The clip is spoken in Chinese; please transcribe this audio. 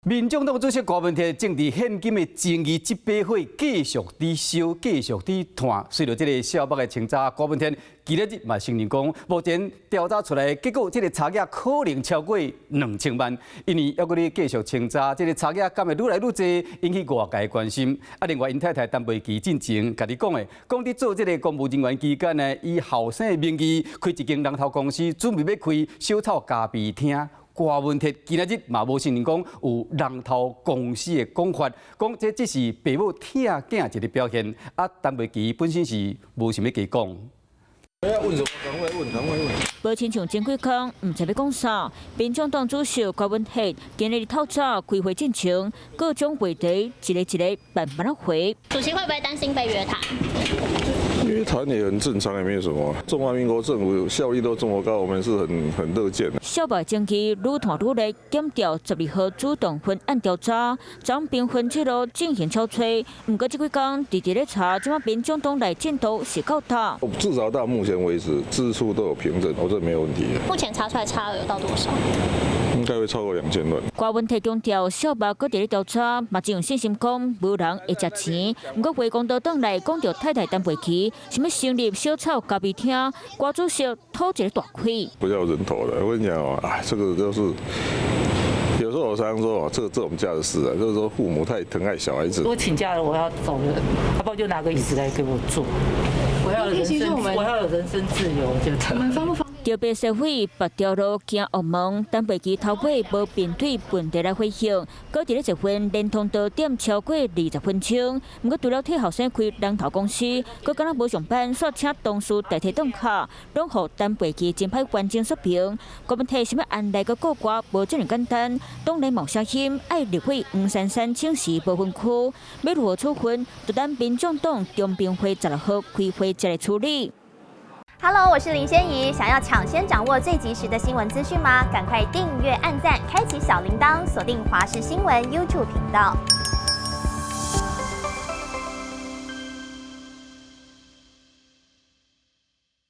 民众党主席郭文铁正伫现今的争议执法会继续伫烧，继续伫谈。随着这个小北的清查，郭文铁今日嘛承认讲，目前调查出来的结果，这个差额可能超过2000万。因为要搁咧继续清查，这个差额敢会愈来愈侪，引起外界关心。另外因太太陈培琪进前家己讲的，讲伫做这个公务人员期间呢，以后生的名义开一间龙头公司，准备要开小草咖啡厅。郭文铁今日嘛无承认讲有龙头公司的讲法，讲这只是爸母疼囝一个表现。陈培琪本身是无想要加讲。要问什么？赶快问！无亲像前几空，唔知要讲啥。民众党主席郭文铁今日透早开会进程，各种话题一个一个慢慢回。主席会不会担心被约谈？约谈也很正常，也没有什么。中华民国政府效率都这么高，我们是很乐见的。小白争议愈谈愈烈，检调12号主动分案调查，将兵分七路进行敲催。不过这几天直直咧查，即马民众党内进度是够大。至少到目前为止，支出都有凭证，这没有问题的。目前查出来差额有到多少？应该会超过2000万。郭文铁强调，小白搁伫咧调查，嘛真有信心讲无人会食钱。不过回公道党内讲到太太陈培琪，想要成立小草咖啡厅，郭主席吐一个大气。不要人头了，我跟你讲哦，这个就是。有时候我常常说这种家的事啊，就是说父母太疼爱小孩子。我请假了，我要走了，要不然就拿个椅子来给我坐。我要有人身自由，我觉得。我们方不方？特别社会白条路行恶梦，陈培琪头尾无面对问题来回应，搁伫咧一份连同到点超过20分钟。不过除了替后生开龙头公司，搁敢若无上班，煞请同事代替当下，拢互陈培琪真歹完整说明。郭文铁想要案内个告挂无这么简单，党内冒声音爱立委黄珊珊请示部分区，要如何处分，就等民众党中评会16号开会再来处理。Hello， 我是林仙怡。想要抢先掌握最及时的新闻资讯吗？赶快订阅、按赞、开启小铃铛，锁定华视新闻 YouTube 频道。